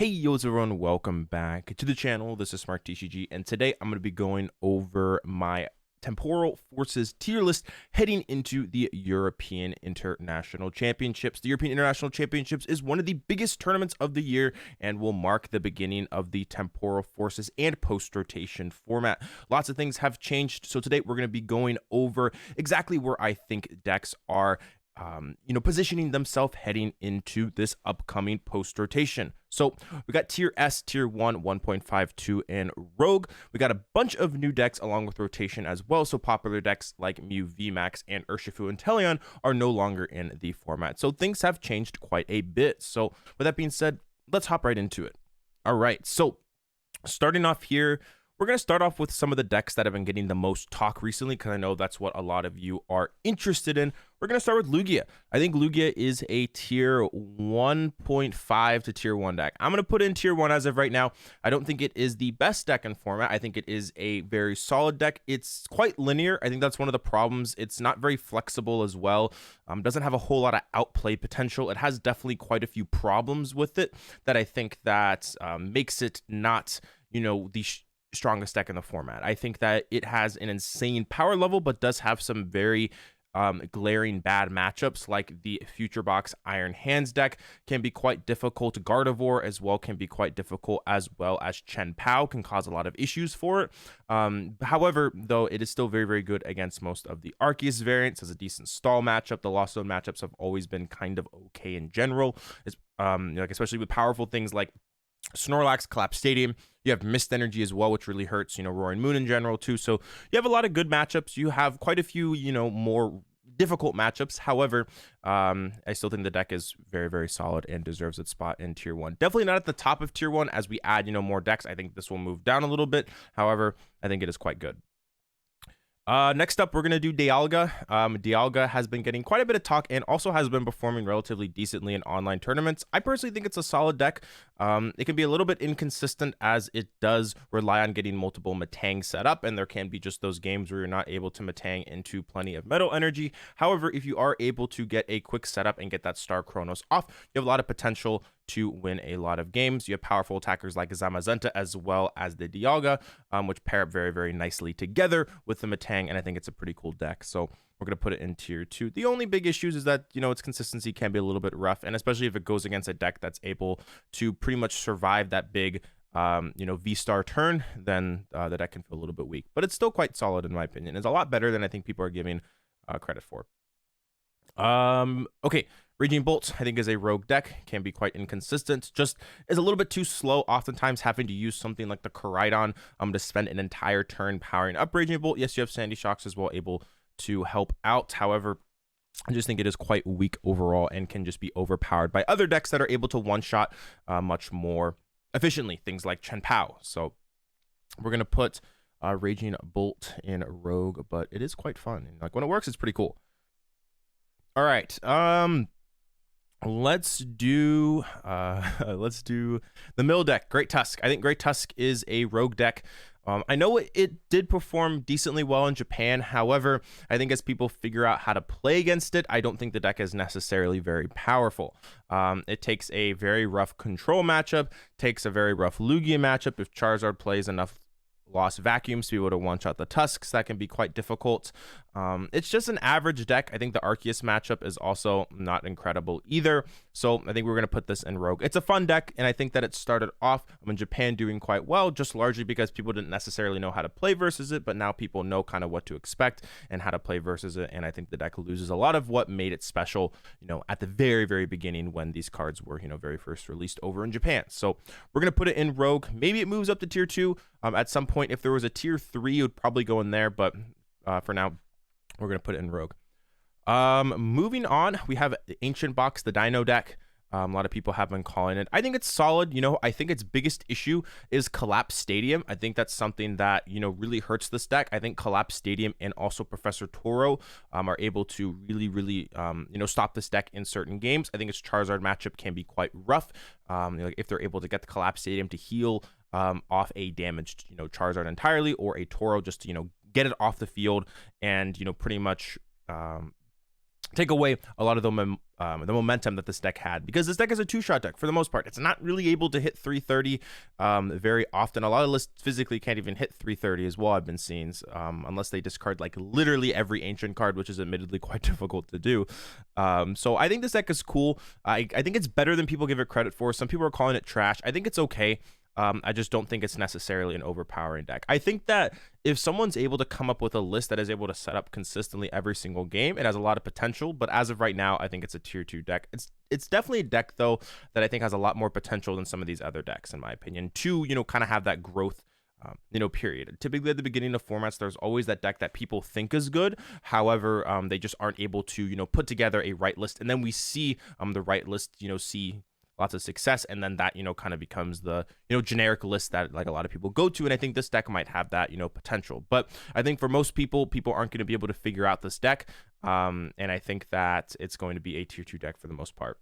Hey, yo, what's everyone? Welcome back to the channel. This is Smart TCG, and today I'm going to be going over my Temporal Forces tier list heading into the European International Championships. The European International Championships is one of the biggest tournaments of the year and will mark the beginning of the Temporal Forces and post-rotation format. Lots of things have changed, so today we're going to be going over exactly where I think decks are positioning themselves heading into this upcoming post rotation. So we got tier S, tier 1, 1.52, and Rogue. We got a bunch of new decks along with rotation as well. So popular decks like Mew, VMAX, and Urshifu and Teleon are no longer in the format. So things have changed quite a bit. So with that being said, let's hop right into it. All right. So starting off here, we're going to start off with some of the decks that have been getting the most talk recently, because I know that's what a lot of you are interested in. We're going to start with Lugia. I think Lugia is a tier 1.5 to tier 1 deck. I'm going to put in tier 1 as of right now. I don't think it is the best deck in format. I think it is a very solid deck. It's quite linear. I think that's one of the problems. It's not very flexible as well. Doesn't have a whole lot of outplay potential. It has definitely quite a few problems with it that I think that makes it not, the strongest deck in the format. I think that it has an insane power level, but does have some very glaring bad matchups, like the Future Box Iron Hands deck can be quite difficult. Gardevoir as well can be quite difficult, as well as Chen Pao can cause a lot of issues for it. However, though, it is still very, very good against most of the Arceus variants. As a decent stall matchup. The Lost Zone matchups have always been kind of okay in general. It's, especially with powerful things like Snorlax, Collapse Stadium. You have Mist Energy as well, which really hurts, Roaring Moon in general too. So you have a lot of good matchups. You have quite a few, more difficult matchups. However, I still think the deck is very, very solid and deserves its spot in tier 1. Definitely not at the top of tier 1. As we add, more decks, I think this will move down a little bit. However, I think it is quite good. Next up, we're going to do Dialga. Dialga has been getting quite a bit of talk and also has been performing relatively decently in online tournaments. I personally think it's a solid deck. It can be a little bit inconsistent as it does rely on getting multiple Metang set up, and there can be just those games where you're not able to Metang into plenty of Metal Energy. However, if you are able to get a quick setup and get that Star Chronos off, you have a lot of potential to win a lot of games. You have powerful attackers like Zamazenta as well as the Dialga, which pair up very, very nicely together with the Metang, and I think it's a pretty cool deck. So we're going to put it in tier 2. The only big issues is that, its consistency can be a little bit rough, and especially if it goes against a deck that's able to pretty much survive that big, V-star turn, then the deck can feel a little bit weak. But it's still quite solid in my opinion. It's a lot better than I think people are giving credit for. Okay. Raging Bolt, I think, is a rogue deck, can be quite inconsistent, just is a little bit too slow, oftentimes having to use something like the Koraidon to spend an entire turn powering up Raging Bolt. Yes, you have Sandy Shocks as well, able to help out. However, I just think it is quite weak overall and can just be overpowered by other decks that are able to one-shot much more efficiently, things like Chen Pao. So we're going to put Raging Bolt in Rogue, but it is quite fun. And, like, when it works, it's pretty cool. All right. Let's do the Mill deck, Great Tusk. I think Great Tusk is a rogue deck. I know it did perform decently well in Japan. However, I think as people figure out how to play against it, I don't think the deck is necessarily very powerful. It takes a very rough control matchup, takes a very rough Lugia matchup. If Charizard plays enough Lost Vacuums to be able to one-shot the Tusks, that can be quite difficult. It's just an average deck. I think the Arceus matchup is also not incredible either. So I think we're going to put this in Rogue. It's a fun deck, and I think that it started off in Japan doing quite well, just largely because people didn't necessarily know how to play versus it, but now people know kind of what to expect and how to play versus it, and I think the deck loses a lot of what made it special, at the very, very beginning when these cards were, very first released over in Japan. So we're going to put it in Rogue. Maybe it moves up to tier 2 at some point. If there was a tier 3, it would probably go in there, but for now, we're going to put it in Rogue. Moving on, we have the Ancient Box, the Dino deck. A lot of people have been calling it. I think it's solid. I think its biggest issue is Collapse Stadium. I think that's something that, really hurts this deck. I think Collapse Stadium and also Professor Toro are able to really, really, stop this deck in certain games. I think its Charizard matchup can be quite rough. If they're able to get the Collapse Stadium to heal off a damaged, Charizard entirely, or a Toro just to, get it off the field and, pretty much take away a lot of the momentum that this deck had, because this deck is a two-shot deck for the most part. It's not really able to hit 330 very often. A lot of lists physically can't even hit 330 as well, I've been seeing, unless they discard like literally every ancient card, which is admittedly quite difficult to do. So I think this deck is cool. I think it's better than people give it credit for. Some people are calling it trash. I think it's okay. I just don't think it's necessarily an overpowering deck. I think that if someone's able to come up with a list that is able to set up consistently every single game, it has a lot of potential. But as of right now, I think it's a tier 2 deck. It's definitely a deck, though, that I think has a lot more potential than some of these other decks, in my opinion, to, you know, kind of have that growth, you know, period. Typically at the beginning of formats, there's always that deck that people think is good. However, they just aren't able to, you know, put together a right list. And then we see the right list, you know, see lots of success, and then that, you know, kind of becomes the, you know, generic list that like a lot of people go to. And I think this deck might have that, you know, potential. But I think for most people aren't going to be able to figure out this deck. And I think that it's going to be a tier 2 deck for the most part.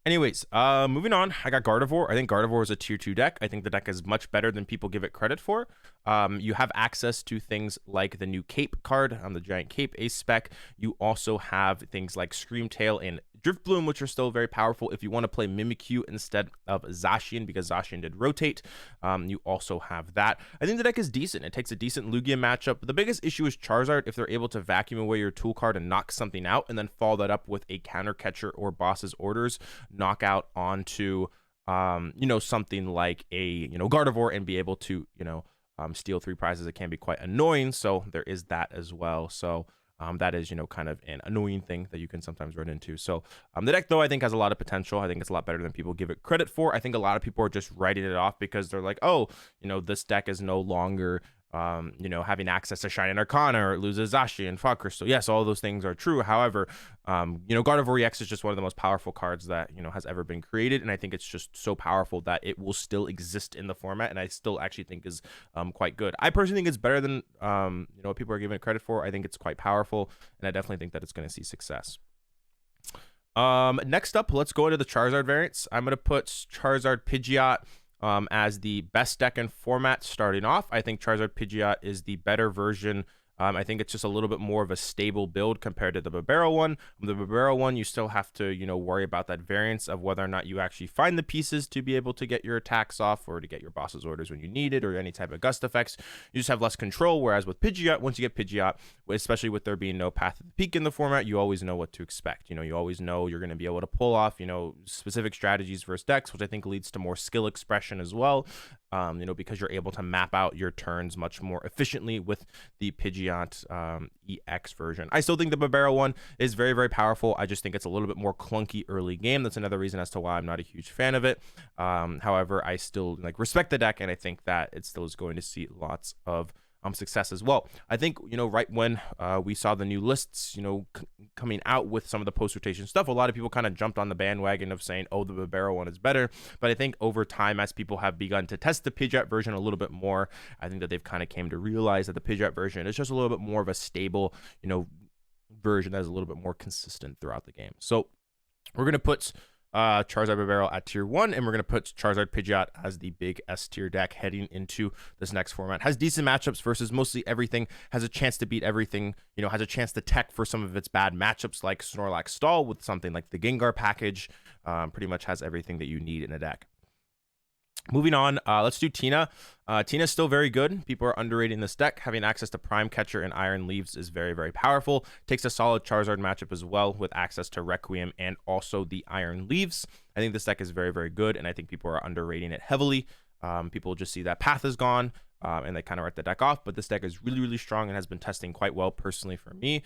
Anyways, moving on, I got Gardevoir. I think Gardevoir is a tier 2 deck. I think the deck is much better than people give it credit for. You have access to things like the new Cape card, the Giant Cape Ace spec. You also have things like Screamtail and Driftbloom, which are still very powerful if you want to play Mimikyu instead of Zacian, because Zacian did rotate. You also have that. I think the deck is decent. It takes a decent Lugia matchup. But the biggest issue is Charizard. If they're able to vacuum away your tool card and knock something out, and then follow that up with a counter catcher or boss's orders knockout onto, you know, something like a, you know, Gardevoir, and be able to, you know, steal 3 prizes, it can be quite annoying. So there is that as well. So that is, you know, kind of an annoying thing that you can sometimes run into. So the deck, though, I think has a lot of potential. I think it's a lot better than people give it credit for. I think a lot of people are just writing it off because they're like, oh, you know, this deck is no longer, you know, having access to Shining Arcana, or it loses Zacian and Fog Crystal. Yes, all those things are true. However, you know, Gardevoir EX is just one of the most powerful cards that, you know, has ever been created. And I think it's just so powerful that it will still exist in the format. And I still actually think is quite good. I personally think it's better than, you know, what people are giving it credit for. I think it's quite powerful. And I definitely think that it's going to see success. Next up, let's go into the Charizard variants. I'm going to put Charizard Pidgeot as the best deck in format starting off. I think Charizard Pidgeot is the better version. I think it's just a little bit more of a stable build compared to the Bibarel one. The Bibarel one, you still have to, you know, worry about that variance of whether or not you actually find the pieces to be able to get your attacks off, or to get your boss's orders when you need it, or any type of gust effects. You just have less control. Whereas with Pidgeot, once you get Pidgeot, especially with there being no Path of the Peak in the format, you always know what to expect. You know, you always know you're going to be able to pull off, you know, specific strategies versus decks, which I think leads to more skill expression as well. You know, because you're able to map out your turns much more efficiently with the Pidgeot EX version. I still think the Bibarel one is very, very powerful. I just think it's a little bit more clunky early game. That's another reason as to why I'm not a huge fan of it. However, I still like respect the deck, and I think that it still is going to see lots of success as well. I think, you know, right when we saw the new lists, you know, coming out with some of the post-rotation stuff, a lot of people kind of jumped on the bandwagon of saying, oh, the Bibarel one is better. But I think over time, as people have begun to test the Pidgeot version a little bit more, I think that they've kind of came to realize that the Pidgeot version is just a little bit more of a stable, you know, version that is a little bit more consistent throughout the game. So we're going to put Charizard Bibarel at tier 1, and we're going to put Charizard Pidgeot as the big S tier deck heading into this next format. Has decent matchups versus mostly everything, has a chance to beat everything, you know, has a chance to tech for some of its bad matchups like Snorlax Stall with something like the Gengar package. Pretty much has everything that you need in a deck. Moving on, let's do Tina. Tina's still very good. People are underrating this deck. Having access to Prime Catcher and Iron Leaves is very, very powerful. Takes a solid Charizard matchup as well, with access to Requiem and also the Iron Leaves. I think this deck is very, very good, and I think people are underrating it heavily. People just see that Path is gone, and they kind of write the deck off, but this deck is really, really strong and has been testing quite well personally for me.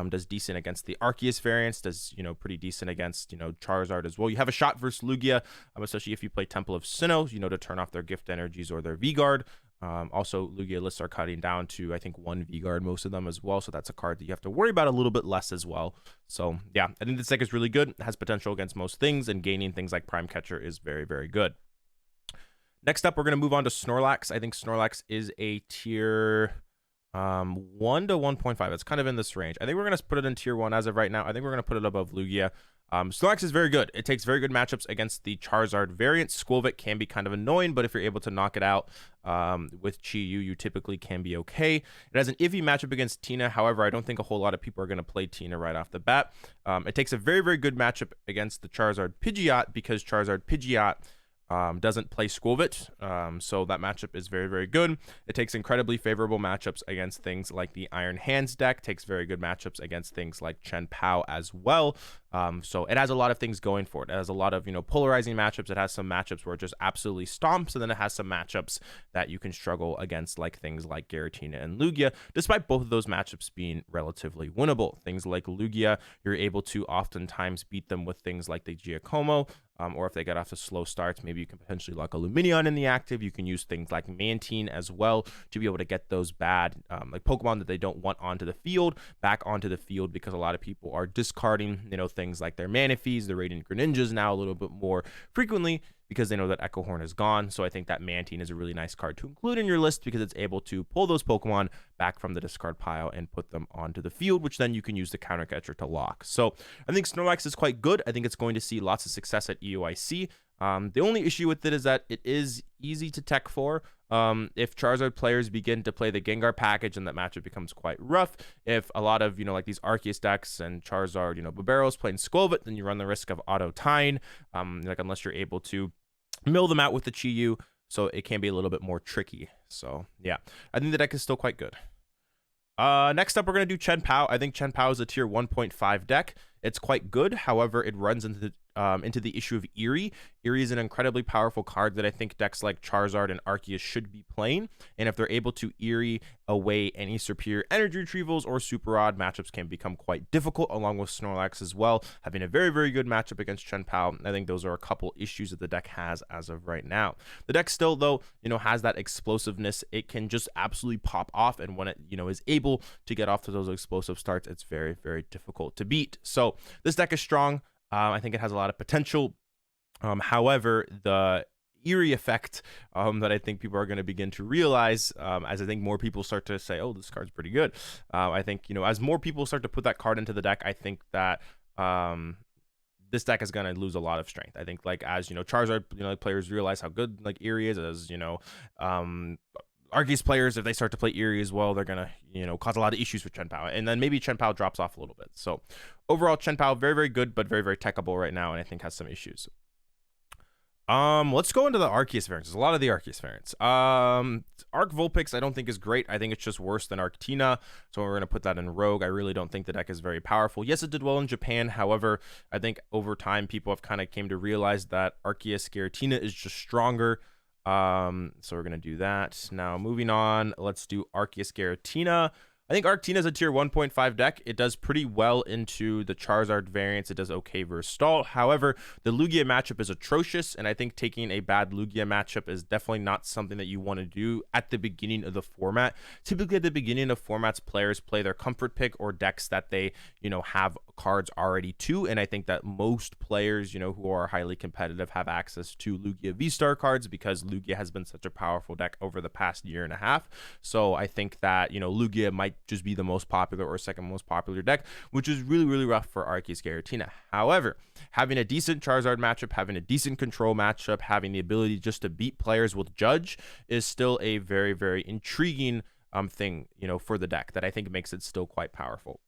Does decent against the Arceus variants, does, you know, pretty decent against, you know, Charizard as well. You have a shot versus Lugia, especially if you play Temple of Sinnoh, you know, to turn off their gift energies or their V-Guard. Also, Lugia lists are cutting down to, I think, 1 V-Guard, most of them as well, so that's a card that you have to worry about a little bit less as well. So yeah, I think this deck is really good. It has potential against most things, and gaining things like Prime Catcher is very, very good. Next up, we're going to move on to Snorlax. I think Snorlax is a tier 1 to 1.5. It's kind of in this range. I think we're going to put it in tier 1 as of right now. I think we're going to put it above Lugia. Snorlax is very good. It takes very good matchups against the Charizard variant. Squilvet can be kind of annoying, but if you're able to knock it out with Chi-Yu, you typically can be okay. It has an iffy matchup against Tina. However, I don't think a whole lot of people are going to play Tina right off the bat. It takes a very, very good matchup against the Charizard Pidgeot because Charizard Pidgeot doesn't play Squilvet, so that matchup is very, very good. It takes incredibly favorable matchups against things like the Iron Hands deck, takes very good matchups against things like Chen Pao as well. So it has a lot of things going for it. It has a lot of, polarizing matchups. It has some matchups where it just absolutely stomps, and then it has some matchups that you can struggle against, like things like Giratina and Lugia, despite both of those matchups being relatively winnable. Things like Lugia, you're able to oftentimes beat them with things like the Giacomo, or if they get off to slow starts, maybe you can potentially lock a Lumineon in the active. You can use things like Mantine as well to be able to get those bad, like Pokemon that they don't want onto the field, back onto the field, because a lot of people are discarding, things like their Manaphy's, the Radiant Greninjas now a little bit more frequently because they know that Echo Horn is gone. So I think that Mantine is a really nice card to include in your list because it's able to pull those Pokemon back from the discard pile and put them onto the field, which then you can use the counter catcher to lock. So I think Snorlax is quite good. I think it's going to see lots of success at EUIC. The only issue with it is that it is easy to tech for. If Charizard players begin to play the Gengar package, and that matchup becomes quite rough. If a lot of, like these Arceus decks and Charizard, Barbaros playing Squilvet, then you run the risk of auto tying, like unless you're able to mill them out with the Chi-Yu, so it can be a little bit more tricky. So yeah, I think the deck is still quite good. Next up, we're going to do Chen Pao. I think Chen Pao is a tier 1.5 deck. It's quite good. However, it runs into the issue of Eerie. Eerie is an incredibly powerful card that I think decks like Charizard and Arceus should be playing. And if they're able to Eerie away any superior energy retrievals or super odd, matchups can become quite difficult, along with Snorlax as well, having a very, very good matchup against Chen Pao. I think those are a couple issues that the deck has as of right now. The deck still, though, has that explosiveness. It can just absolutely pop off, and when it, is able to get off to those explosive starts, it's very, very difficult to beat. So this deck is strong. I think it has a lot of potential. However, the Eerie effect that I think people are going to begin to realize as I think more people start to say, oh, this card's pretty good. I think, as more people start to put that card into the deck, I think that this deck is going to lose a lot of strength. I think, like, as, Charizard, players realize how good, like, Eerie is, as, Arceus players, if they start to play Eerie as well, they're going to, cause a lot of issues with Chen Pao. And then maybe Chen Pao drops off a little bit. So overall, Chen Pao, very, very good, but very, very techable right now, and I think has some issues. Let's go into the Arceus variants. There's a lot of the Arceus variants. Arc Vulpix, I don't think is great. I think it's just worse than Arctina. So we're going to put that in Rogue. I really don't think the deck is very powerful. Yes, it did well in Japan. However, I think over time, people have kind of came to realize that Arceus Giratina is just stronger. So we're going to do that. Now, moving on, let's do Arceus Giratina. I think Arctina is a tier 1.5 deck. It does pretty well into the Charizard variants. It does okay versus Stall. However, the Lugia matchup is atrocious, and I think taking a bad Lugia matchup is definitely not something that you want to do at the beginning of the format. Typically, at the beginning of formats, players play their comfort pick or decks that they, have cards already to, and I think that most players, who are highly competitive have access to Lugia V-Star cards because Lugia has been such a powerful deck over the past year and a half. So I think that, Lugia might just be the most popular or second most popular deck, which is really, really rough for Arceus Giratina. However, having a decent Charizard matchup, having a decent control matchup, having the ability just to beat players with Judge is still a very, very intriguing thing, for the deck that I think makes it still quite powerful.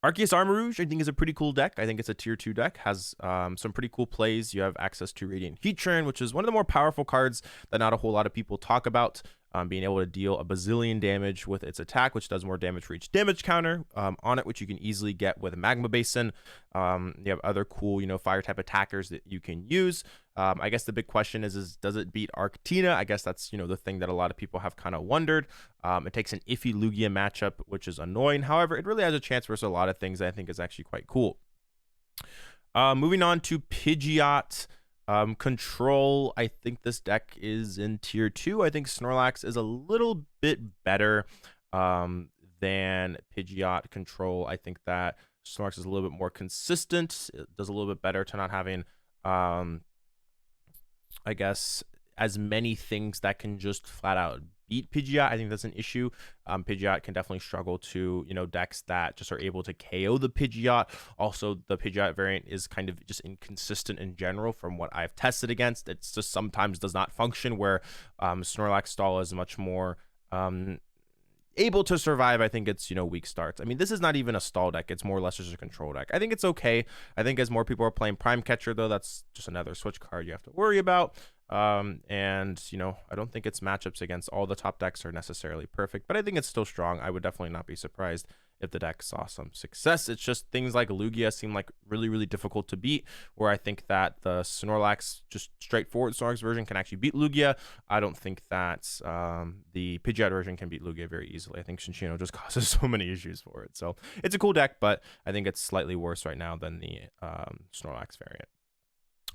Arceus Armarouge, I think, is a pretty cool deck. I think it's a tier 2 deck, has some pretty cool plays. You have access to Radiant Heatran, which is one of the more powerful cards that not a whole lot of people talk about. Being able to deal a bazillion damage with its attack, which does more damage for each damage counter on it, which you can easily get with a Magma Basin. You have other cool, fire type attackers that you can use. I guess the big question is does it beat Arctina? I guess that's, the thing that a lot of people have kind of wondered. It takes an iffy Lugia matchup, which is annoying. However, it really has a chance versus a lot of things that I think is actually quite cool. Moving on to Pidgeot. Control, I think this deck is in tier 2. I think Snorlax is a little bit better than Pidgeot. Control, I think that Snorlax is a little bit more consistent. It does a little bit better to not having, I guess, as many things that can just flat out beat Pidgeot. I think that's an issue. Pidgeot can definitely struggle to, decks that just are able to KO the Pidgeot. Also, the Pidgeot variant is kind of just inconsistent in general from what I've tested against. It's just sometimes does not function, where Snorlax Stall is much more able to survive. I think it's, weak starts. I mean, this is not even a stall deck. It's more or less just a control deck. I think it's okay. I think as more people are playing Prime Catcher, though, that's just another switch card you have to worry about. And I don't think its matchups against all the top decks are necessarily perfect, but I think it's still strong. I would definitely not be surprised if the deck saw some success. It's just things like Lugia seem like really, really difficult to beat, where I think that the Snorlax, just straightforward Snorlax version, can actually beat Lugia. I don't think that the Pidgeot version can beat Lugia very easily. I think Cinccino just causes so many issues for it. So it's a cool deck, but I think it's slightly worse right now than the Snorlax variant.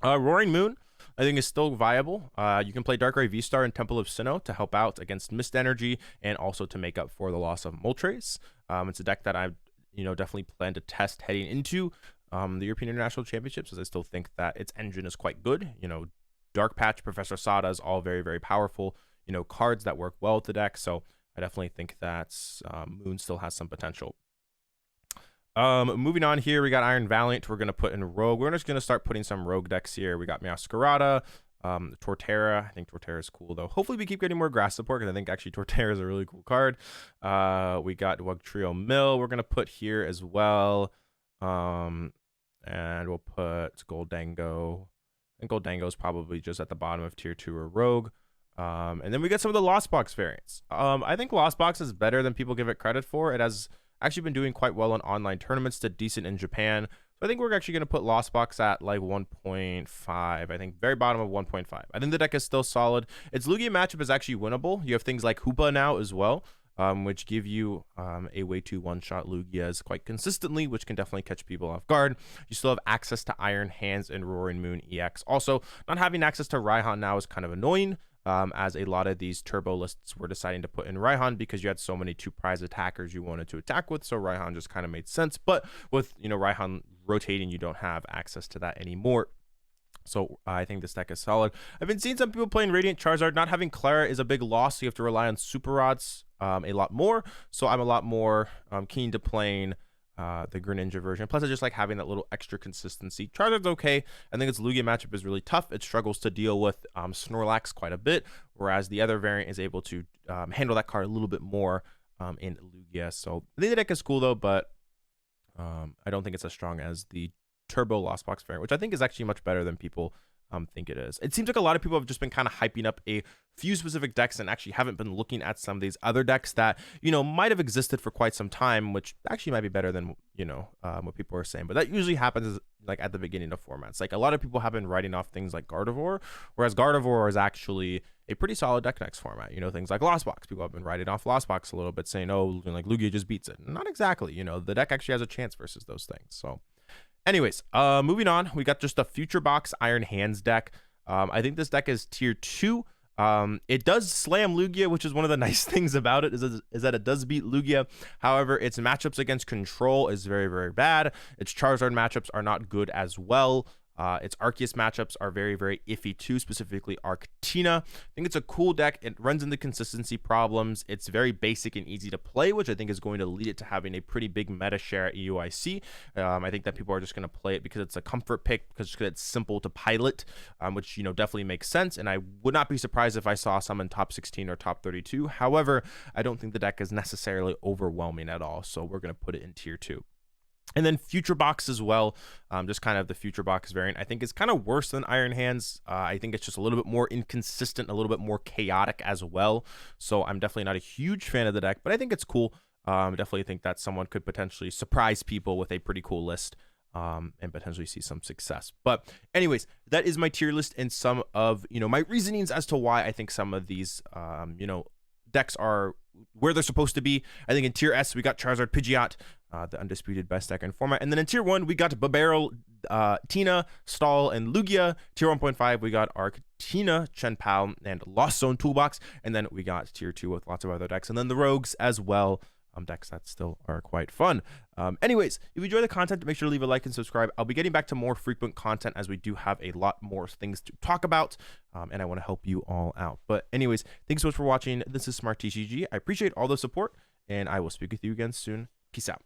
Roaring Moon, I think, is still viable. You can play Darkrai V-Star and Temple of Sinnoh to help out against Mist Energy and also to make up for the loss of Moltres. It's a deck that I, definitely plan to test heading into the European International Championships, as I still think that its engine is quite good. Dark Patch, Professor Sada is all very, very powerful, cards that work well with the deck. So I definitely think that Moon still has some potential. Moving on here, we got Iron Valiant. We're going to put in Rogue. We're just going to start putting some Rogue decks here. We got Meowscarada, Torterra. I think Torterra is cool, though. Hopefully we keep getting more grass support, because I think actually Torterra is a really cool card. We got Wugtrio Mill we're going to put here as well. And we'll put Goldango. I think Goldango is probably just at the bottom of tier 2 or Rogue. And then we get some of the Lost Box variants. I think Lost Box is better than people give it credit for. It has actually been doing quite well in online tournaments, did decent in Japan. So I think we're actually going to put Lost Box at like 1.5. I think very bottom of 1.5. I think the deck is still solid. Its Lugia matchup is actually winnable. You have things like Hoopa now as well, which give you a way to one-shot Lugias quite consistently, which can definitely catch people off guard. You still have access to Iron Hands and Roaring Moon EX. Also, not having access to Raihan now is kind of annoying, as a lot of these turbo lists were deciding to put in Raihan because you had so many 2-prize attackers you wanted to attack with, so Raihan just kind of made sense. But with, Raihan rotating, you don't have access to that anymore. So I think this deck is solid. I've been seeing some people playing Radiant Charizard. Not having Clara is a big loss, so you have to rely on Super Rods a lot more. So I'm a lot more keen to playing the Greninja version. Plus, I just like having that little extra consistency. Charizard's okay. I think its Lugia matchup is really tough. It struggles to deal with Snorlax quite a bit, whereas the other variant is able to handle that card a little bit more in Lugia. So I think the deck is cool, though, but I don't think it's as strong as the Turbo Lost Box variant, which I think is actually much better than people think it is. It seems like a lot of people have just been kind of hyping up a few specific decks and actually haven't been looking at some of these other decks that, might have existed for quite some time, which actually might be better than, what people are saying. But that usually happens like at the beginning of formats. Like a lot of people have been writing off things like Gardevoir, whereas Gardevoir is actually a pretty solid deck next format. Things like Lost Box. People have been writing off Lost Box a little bit, saying, oh, like Lugia just beats it. Not exactly. The deck actually has a chance versus those things. So anyways, moving on, we got just a Future Box Iron Hands deck. I think this deck is tier 2. It does slam Lugia, which is one of the nice things about it, is that it does beat Lugia. However, its matchups against Control is very, very bad. Its Charizard matchups are not good as well. Its Arceus matchups are very, very iffy too, specifically Arctina. I think it's a cool deck. It runs into consistency problems. It's very basic and easy to play, which I think is going to lead it to having a pretty big meta share at EUIC. I think that people are just going to play it because it's a comfort pick, because it's simple to pilot, which, definitely makes sense. And I would not be surprised if I saw some in top 16 or top 32. However, I don't think the deck is necessarily overwhelming at all. So we're going to put it in tier 2. And then Future Box as well, just kind of the Future Box variant, I think is kind of worse than Iron Hands. I think it's just a little bit more inconsistent, a little bit more chaotic as well. So I'm definitely not a huge fan of the deck, but I think it's cool. I definitely think that someone could potentially surprise people with a pretty cool list and potentially see some success. But anyways, that is my tier list and some of, my reasonings as to why I think some of these, decks are where they're supposed to be. I think in tier S, we got Charizard Pidgeot, the undisputed best deck in format. And then in tier 1, we got Babarrel, Tina, Stall, and Lugia. Tier 1.5, we got Arctina, Chien-Pao, and Lost Zone Toolbox. And then we got tier 2 with lots of other decks. And then the Rogues as well. decks that still are quite fun. Anyways, if you enjoy the content, make sure to leave a like and subscribe. I'll be getting back to more frequent content as we do have a lot more things to talk about, and I want to help you all out. But anyways, thanks so much for watching. This is Smart TCG. I appreciate all the support, and I will speak with you again soon. Peace out.